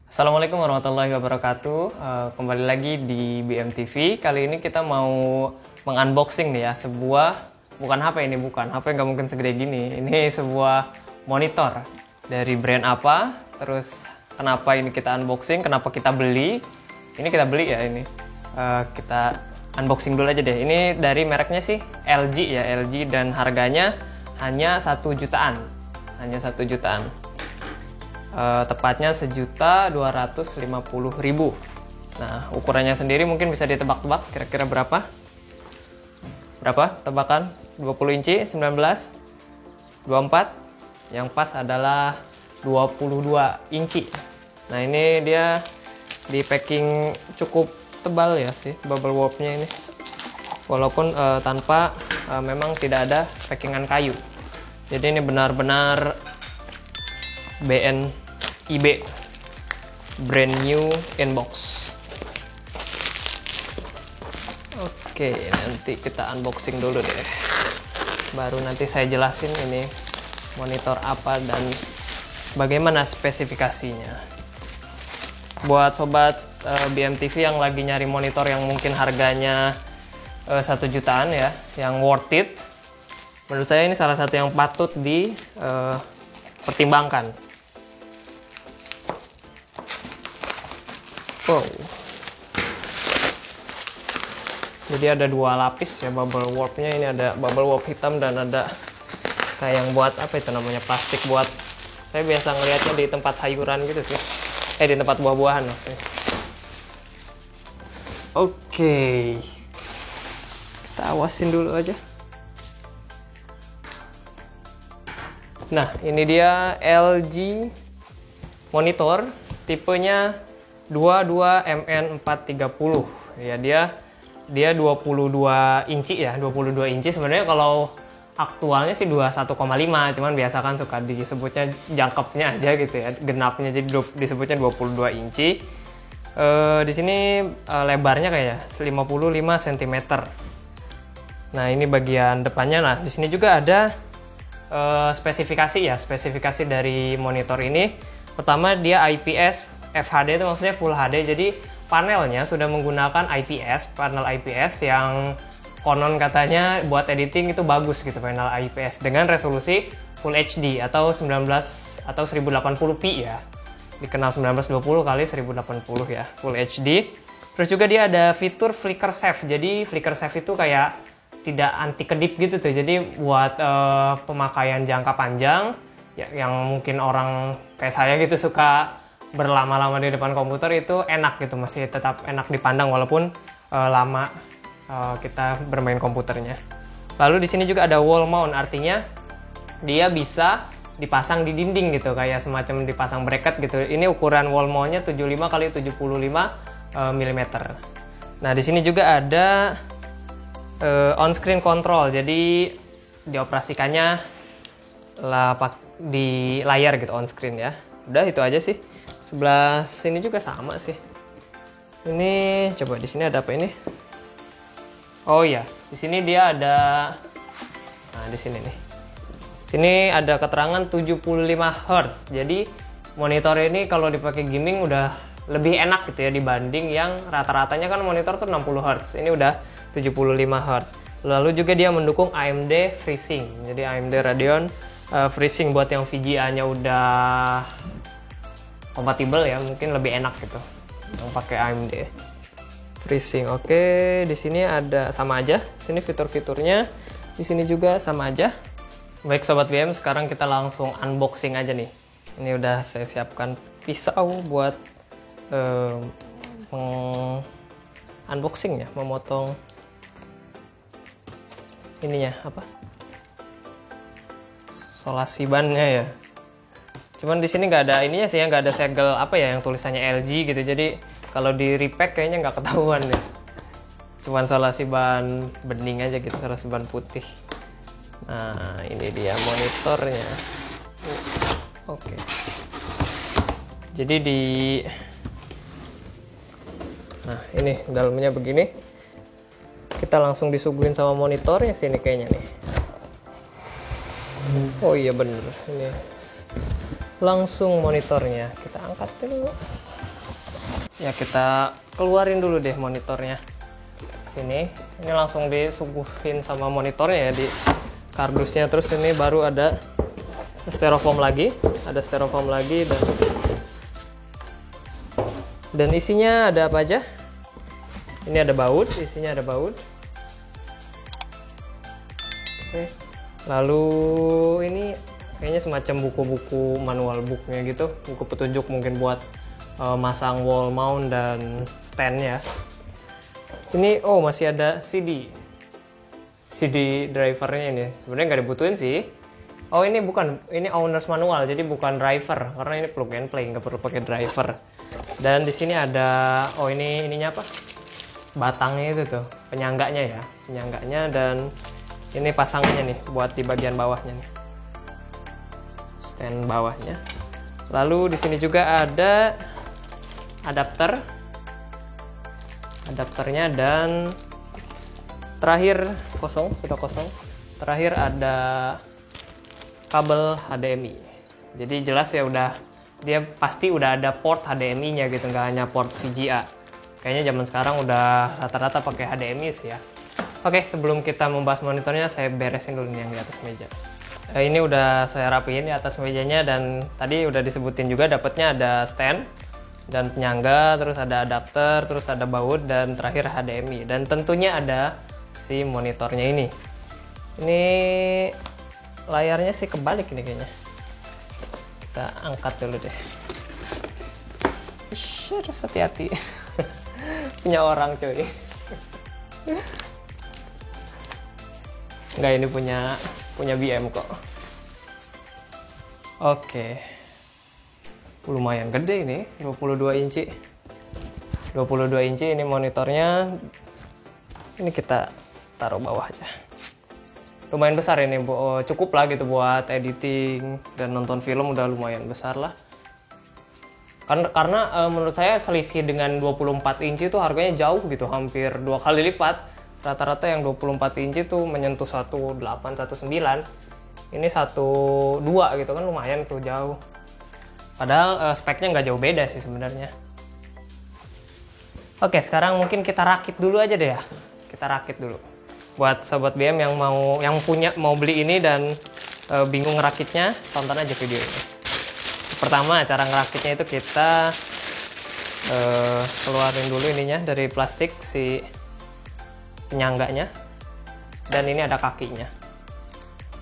Assalamualaikum warahmatullahi wabarakatuh. Kembali lagi di BMTV. Kali ini kita mau mengunboxing nih ya, sebuah, bukan HP ini, bukan HP nggak mungkin segede gini. Ini sebuah monitor dari brand apa, terus kenapa ini kita unboxing, kenapa kita beli. Ini kita beli ya ini. Kita unboxing dulu aja deh. Ini dari mereknya sih LG ya, LG, dan harganya hanya 1 jutaan. Hanya 1 jutaan. Tepatnya 1.250.000. Nah, ukurannya sendiri mungkin bisa ditebak-tebak kira-kira berapa? Berapa tebakan? 20 inci, 19, 24. Yang pas adalah 22 inci. Nah, ini dia di packing cukup tebal ya sih, bubble wrap-nya ini. Walaupun tanpa memang tidak ada packingan kayu. Jadi ini benar-benar BNIB, brand new inbox. Oke, nanti kita unboxing dulu deh, baru nanti saya jelasin ini monitor apa dan bagaimana spesifikasinya. Buat sobat BMTV yang lagi nyari monitor yang mungkin harganya 1 jutaan ya, yang worth it, menurut saya ini salah satu yang patut dipertimbangkan. Wow. Jadi ada 2 lapis ya bubble wrap-nya. Ini ada bubble wrap hitam dan ada kayak yang buat apa itu namanya, plastik buat, saya biasa ngelihatnya di tempat sayuran gitu sih. Di tempat buah-buahan maksudnya. Oke. Kita awasin dulu aja. Nah, ini dia LG monitor tipenya 22MN430 ya, dia 22 inci ya, 22 inci. Sebenarnya kalau aktualnya sih 21,5, cuman biasa kan suka disebutnya jangkepnya aja gitu ya, genapnya, jadi disebutnya 22 inci. Di sini lebarnya kayak 55 cm. Nah, ini bagian depannya. Nah, di sini juga ada spesifikasi ya, spesifikasi dari monitor ini. Pertama, dia IPS FHD, itu maksudnya Full HD, jadi panelnya sudah menggunakan IPS, panel IPS yang konon katanya buat editing itu bagus gitu, panel IPS dengan resolusi Full HD atau 1080p ya, dikenal 1920 kali 1080 ya, Full HD. Terus juga dia ada fitur flicker safe, jadi flicker safe itu kayak tidak anti kedip gitu tuh, jadi buat pemakaian jangka panjang ya, yang mungkin orang kayak saya gitu suka berlama-lama di depan komputer, itu enak gitu, masih tetap enak dipandang walaupun lama kita bermain komputernya. Lalu di sini juga ada wall mount, artinya dia bisa dipasang di dinding gitu, kayak semacam dipasang bracket gitu. Ini ukuran wall mountnya 75 kali 75 mm. Nah, di sini juga ada on screen control, jadi dioperasikannya di layar gitu, on screen ya. Udah itu aja sih. Sebelah sini juga sama sih. Ini coba di sini ada apa ini? Oh iya, di sini dia ada. Nah, di sini nih. Sini ada keterangan 75 Hz. Jadi monitor ini kalau dipakai gaming udah lebih enak gitu ya, dibanding yang rata-ratanya kan monitor tuh 60 Hz. Ini udah 75 Hz. Lalu juga dia mendukung AMD FreeSync. Jadi AMD Radeon FreeSync buat yang VGA-nya udah kompatibel ya, mungkin lebih enak gitu yang pakai AMD FreeSync. Oke, di sini ada sama aja. Sini fitur-fiturnya, di sini juga sama aja. Baik sobat BM, sekarang kita langsung unboxing aja nih. Ini udah saya siapkan pisau buat unboxing ya, memotong ininya apa? Solasi bannya ya. Cuman di sini nggak ada ininya sih ya, nggak ada segel apa ya yang tulisannya LG gitu. Jadi kalau di repack kayaknya nggak ketahuan ya. Cuman solasi ban bening aja gitu, solasi ban putih. Nah, ini dia monitornya. Oke. Jadi nah ini dalamnya begini. Kita langsung disuguhin sama monitornya sini kayaknya nih. Oh iya bener, ini langsung monitornya kita angkat dulu. Ya, kita keluarin dulu deh monitornya. Sini, ini langsung disuguhin sama monitornya ya di kardusnya. Terus ini baru ada styrofoam lagi, dan isinya ada apa aja? Ini ada baut, isinya ada baut. Oke. Lalu ini kayaknya semacam buku-buku manual booknya gitu, buku petunjuk mungkin buat masang wall mount dan standnya. Ini masih ada CD drivernya ini. Sebenarnya nggak dibutuhin sih. Ini bukan, ini owner's manual, jadi bukan driver karena ini plug and play, nggak perlu pakai driver. Dan di sini ada ininya apa? Batangnya itu tuh, penyangganya ya, dan ini pasangannya nih buat di bagian bawahnya nih. Stand bawahnya. Lalu di sini juga ada adapternya, dan terakhir sudah kosong. Terakhir ada kabel HDMI. Jadi jelas ya, dia pasti udah ada port HDMI-nya gitu, nggak hanya port VGA. Kayaknya zaman sekarang udah rata-rata pakai HDMI sih ya. Oke, sebelum kita membahas monitornya, saya beresin dulu nih yang di atas meja. Ini udah saya rapiin di atas mejanya, dan tadi udah disebutin juga dapatnya ada stand dan penyangga, terus ada adapter, terus ada baut, dan terakhir HDMI. Dan tentunya ada si monitornya ini. Ini layarnya sih kebalik ini kayaknya. Kita angkat dulu deh. Harus hati-hati. Punya orang cuy. Enggak, ini punya BM kok. Oke. Lumayan gede ini, 22 inci. 22 inci ini monitornya. Ini kita taruh bawah aja. Lumayan besar ini, cukup lah gitu buat editing dan nonton film, udah lumayan besar lah. Karena menurut saya selisih dengan 24 inci tuh harganya jauh gitu, hampir 2 kali lipat. Rata-rata yang 24 inci tuh menyentuh 18, 19. Ini 12 gitu kan, lumayan tuh jauh. Padahal speknya nggak jauh beda sih sebenarnya. Oke, sekarang mungkin kita rakit dulu aja deh ya. Kita rakit dulu. Buat sobat BM yang mau beli ini dan bingung ngerakitnya, tonton aja video ini. Pertama, cara ngerakitnya itu kita keluarin dulu ininya dari plastik, si penyangganya, dan ini ada kakinya.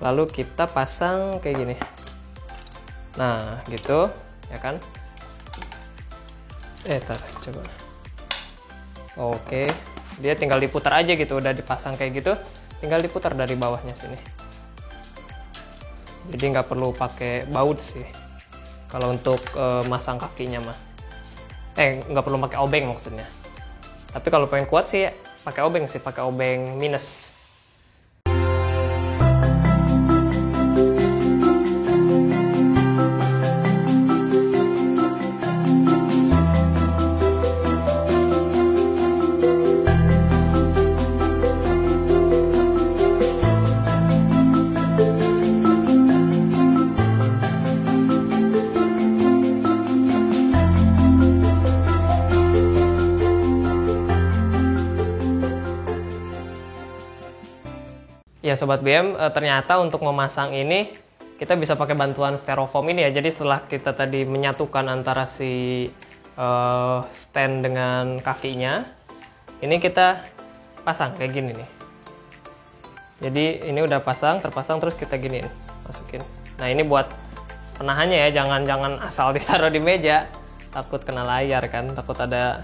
Lalu kita pasang kayak gini. Nah, gitu ya kan. Coba. Oke, dia tinggal diputar aja gitu, udah dipasang kayak gitu, tinggal diputar dari bawahnya sini. Jadi nggak perlu pakai baut sih kalau untuk masang kakinya mah. Nggak perlu pakai obeng maksudnya. Tapi kalau pengen kuat sih pakai obeng minus. Ya Sobat BM, ternyata untuk memasang ini kita bisa pakai bantuan styrofoam ini ya. Jadi setelah kita tadi menyatukan antara si stand dengan kakinya, ini kita pasang kayak gini nih. Jadi ini udah terpasang terus kita giniin, masukin. Nah ini buat penahannya ya, jangan asal ditaruh di meja, takut kena layar kan, takut ada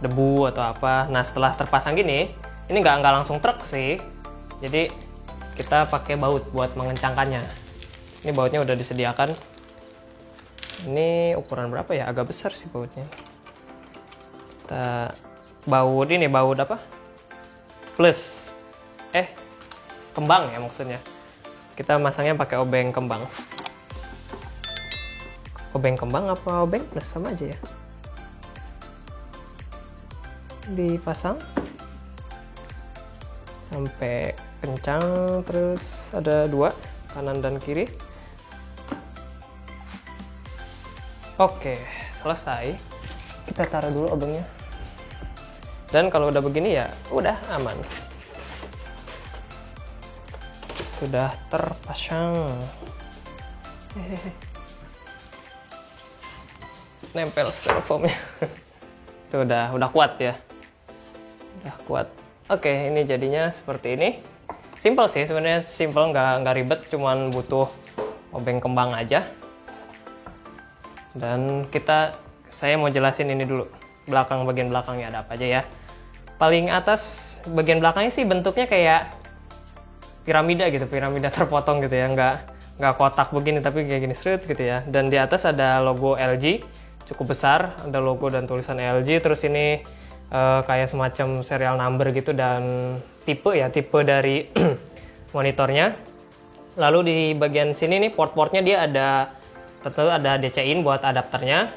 debu atau apa. Nah setelah terpasang gini, ini nggak langsung truk sih. Jadi kita pakai baut buat mengencangkannya. Ini bautnya udah disediakan. Ini ukuran berapa ya? Agak besar sih bautnya. Baut apa? Plus. Kembang ya maksudnya. Kita masangnya pakai obeng kembang. Obeng kembang apa obeng plus sama aja ya. Dipasang sampai kencang, terus ada 2, kanan dan kiri. Oke, selesai. Kita taruh dulu obengnya. Dan kalau udah begini ya udah aman. Sudah terpasang. Nempel styrofoamnya. Itu udah kuat ya. Udah kuat. Oke, ini jadinya seperti ini. Simple sih sebenarnya, simple, nggak ribet, cuman butuh obeng kembang aja. Dan saya mau jelasin ini dulu, bagian belakangnya ada apa aja ya. Paling atas bagian belakangnya sih bentuknya kayak piramida gitu, piramida terpotong gitu ya, nggak kotak begini tapi kayak gini straight gitu ya. Dan di atas ada logo LG cukup besar, ada logo dan tulisan LG. Terus ini kayak semacam serial number gitu dan tipe dari monitornya. Lalu di bagian sini nih port-portnya dia ada DC-in buat adapternya,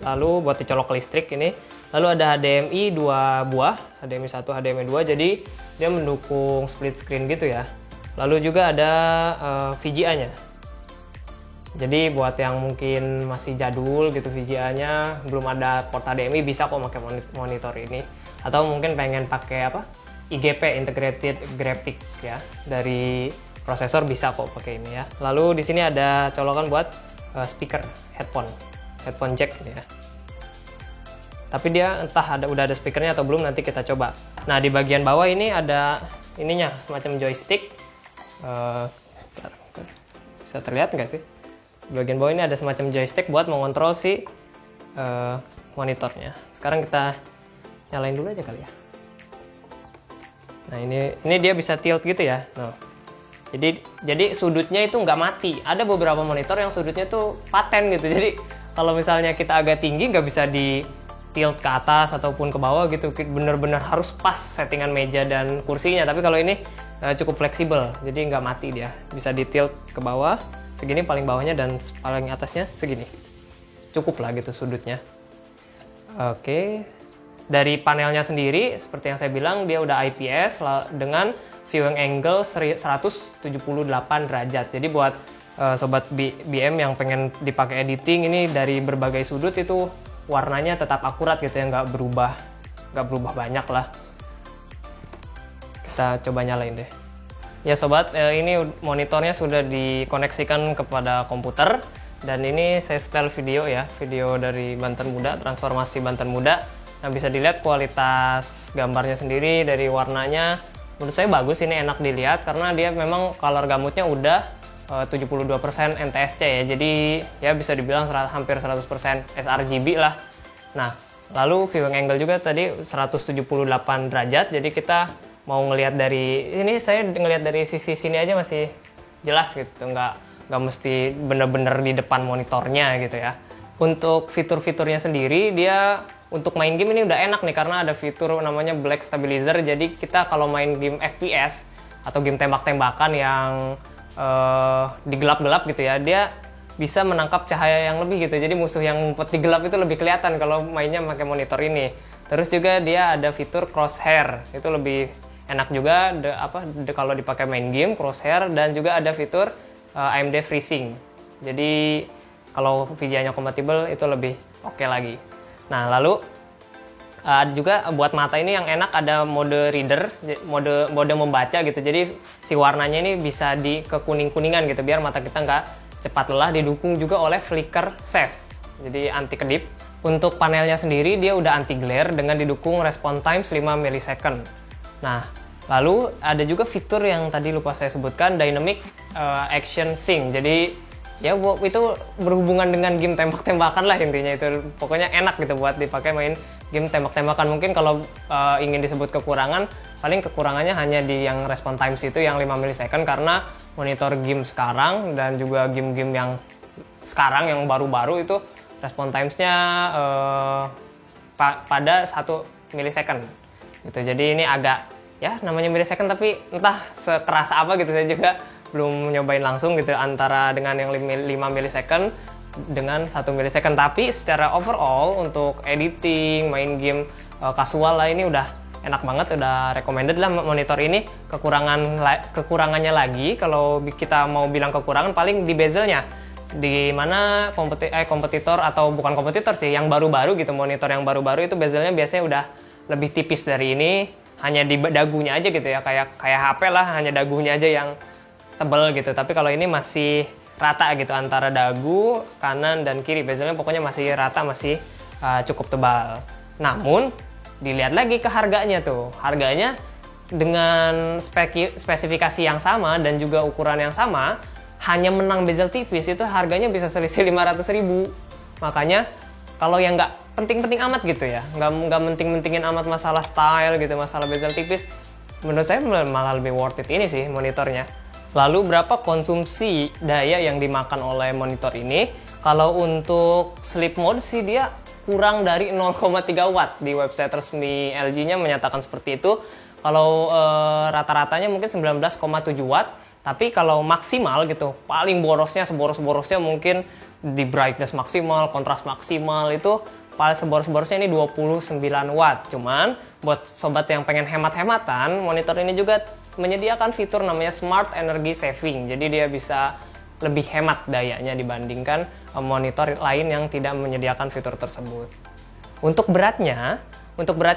lalu buat dicolok ke listrik ini. Lalu ada HDMI 2 buah, HDMI 1, HDMI 2, jadi dia mendukung split screen gitu ya. Lalu juga ada VGA-nya. Jadi buat yang mungkin masih jadul gitu VGA-nya, belum ada port HDMI, bisa kok pakai monitor ini. Atau mungkin pengen pakai IGP, Integrated Graphic ya, dari prosesor, bisa kok pakai ini ya. Lalu di sini ada colokan buat speaker, headphone jack ya. Tapi dia entah udah ada speakernya atau belum, nanti kita coba. Nah, di bagian bawah ini ada ininya, semacam joystick. Bisa terlihat nggak sih? Di bagian bawah ini ada semacam joystick buat mengontrol si monitornya. Sekarang kita nyalain dulu aja kali ya. Nah, ini dia bisa tilt gitu ya. Nah, jadi sudutnya itu nggak mati. Ada beberapa monitor yang sudutnya tuh paten gitu. Jadi kalau misalnya kita agak tinggi nggak bisa di tilt ke atas ataupun ke bawah gitu, bener-bener harus pas settingan meja dan kursinya. Tapi kalau ini cukup fleksibel, jadi nggak mati dia, bisa di tilt ke bawah segini paling bawahnya dan paling atasnya segini, cukup lah gitu sudutnya. Oke, dari panelnya sendiri seperti yang saya bilang dia udah IPS dengan viewing angle 178 derajat. Jadi buat sobat BM yang pengen dipakai editing ini, dari berbagai sudut itu warnanya tetap akurat gitu ya, nggak berubah banyak lah. Kita coba nyalain deh. Ya sobat, ini monitornya sudah dikoneksikan kepada komputer, dan ini saya setel video ya, video dari Banten Muda, transformasi Banten Muda. Nah, bisa dilihat kualitas gambarnya sendiri, dari warnanya menurut saya bagus, ini enak dilihat karena dia memang color gamutnya udah 72% NTSC ya, jadi ya bisa dibilang hampir 100% sRGB lah. Nah, lalu viewing angle juga tadi 178 derajat, jadi kita mau ngelihat dari ini, saya ngelihat dari sisi sini aja masih jelas gitu, nggak mesti bener-bener di depan monitornya gitu ya. Untuk fitur-fiturnya sendiri, dia untuk main game ini udah enak nih karena ada fitur namanya Black Stabilizer. Jadi kita kalau main game FPS atau game tembak-tembakan yang di gelap-gelap gitu ya, dia bisa menangkap cahaya yang lebih gitu. Jadi musuh yang ngumpet di gelap itu lebih kelihatan kalau mainnya pakai monitor ini. Terus juga dia ada fitur crosshair, itu lebih enak juga kalau dipakai main game, crosshair. Dan juga ada fitur AMD FreeSync. Jadi kalau VGA-nya kompatibel itu lebih oke lagi. Nah, lalu juga buat mata ini yang enak, ada mode reader, mode membaca gitu. Jadi si warnanya ini bisa ke kuning-kuningan gitu biar mata kita nggak cepat lelah. Didukung juga oleh flicker safe, jadi anti kedip. Untuk panelnya sendiri dia udah anti glare dengan didukung response time 5 millisecond. Nah, lalu ada juga fitur yang tadi lupa saya sebutkan, dynamic action sync. Jadi ya itu berhubungan dengan game tembak-tembakan lah intinya, itu pokoknya enak gitu buat dipakai main game tembak-tembakan. Mungkin kalau ingin disebut kekurangan, paling kekurangannya hanya di yang response times itu yang 5 millisecond, karena monitor game sekarang dan juga game-game yang sekarang yang baru-baru itu response timesnya pada 1 millisecond gitu. Jadi ini agak ya namanya millisecond, tapi entah sekeras apa gitu, saya juga belum nyobain langsung gitu antara dengan yang 5 millisecond dengan 1 millisecond. Tapi secara overall untuk editing, main game casual lah, ini udah enak banget, udah recommended lah monitor ini. Kekurangannya lagi, kalau kita mau bilang kekurangan, paling di bezelnya. di mana kompetitor atau bukan kompetitor sih, yang baru-baru gitu, monitor yang baru-baru itu bezelnya biasanya udah lebih tipis dari ini, hanya di dagunya aja gitu ya, kayak HP lah, hanya dagunya aja yang tebel gitu. Tapi kalau ini masih rata gitu antara dagu kanan dan kiri, bezelnya pokoknya masih rata, masih cukup tebal. Namun dilihat lagi ke harganya tuh, harganya dengan spesifikasi yang sama dan juga ukuran yang sama, hanya menang bezel tipis itu harganya bisa selisih 500.000. Makanya kalau yang nggak penting-penting amat gitu ya, nggak penting-pentingin amat masalah style gitu, masalah bezel tipis, menurut saya malah lebih worth it ini sih monitornya. Lalu berapa konsumsi daya yang dimakan oleh monitor ini? Kalau untuk sleep mode sih dia kurang dari 0,3 watt. Di website resmi LG-nya menyatakan seperti itu. Kalau rata-ratanya mungkin 19,7 watt. Tapi kalau maksimal gitu, paling borosnya, seboros-borosnya mungkin di brightness maksimal, kontras maksimal itu paling seboros-borosnya ini 29 watt. Cuman buat sobat yang pengen hemat-hematan, monitor ini juga menyediakan fitur namanya Smart Energy Saving. Jadi dia bisa lebih hemat dayanya dibandingkan monitor lain yang tidak menyediakan fitur tersebut. Untuk beratnya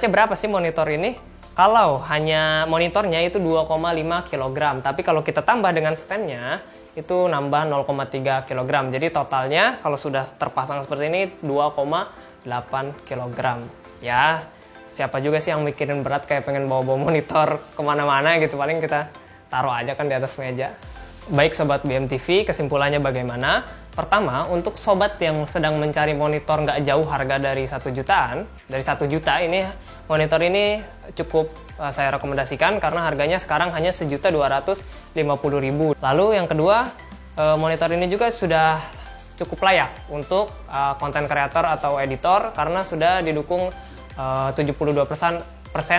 berapa sih monitor ini? Kalau hanya monitornya itu 2,5 kg, tapi kalau kita tambah dengan standnya itu nambah 0,3 kg. Jadi totalnya kalau sudah terpasang seperti ini 2,8 kg. Ya, siapa juga sih yang mikirin berat kayak pengen bawa-bawa monitor kemana-mana gitu, paling kita taruh aja kan di atas meja. Baik Sobat BMTV, kesimpulannya bagaimana? Pertama, untuk sobat yang sedang mencari monitor nggak jauh harga dari 1 jutaan, dari 1 juta ini, monitor ini cukup saya rekomendasikan karena harganya sekarang hanya 1.250.000. Lalu yang kedua, monitor ini juga sudah cukup layak untuk konten kreator atau editor karena sudah didukung 72%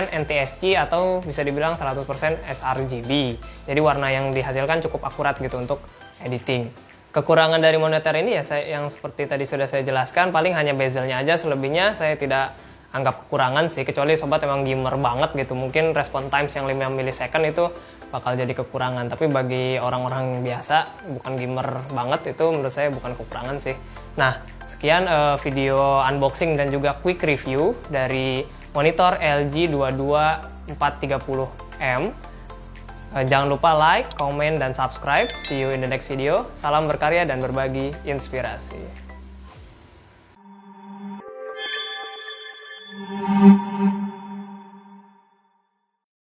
NTSC atau bisa dibilang 100% sRGB. Jadi warna yang dihasilkan cukup akurat gitu untuk editing. Kekurangan dari monitor ini ya yang seperti tadi sudah saya jelaskan, paling hanya bezelnya aja, selebihnya saya tidak anggap kekurangan sih, kecuali sobat emang gamer banget gitu, mungkin respon times yang 5 millisecond itu bakal jadi kekurangan. Tapi bagi orang-orang biasa, bukan gamer banget, itu menurut saya bukan kekurangan sih. Nah, sekian video unboxing dan juga quick review dari monitor LG 22430M. Jangan lupa like, comment, dan subscribe. See you in the next video. Salam berkarya dan berbagi inspirasi.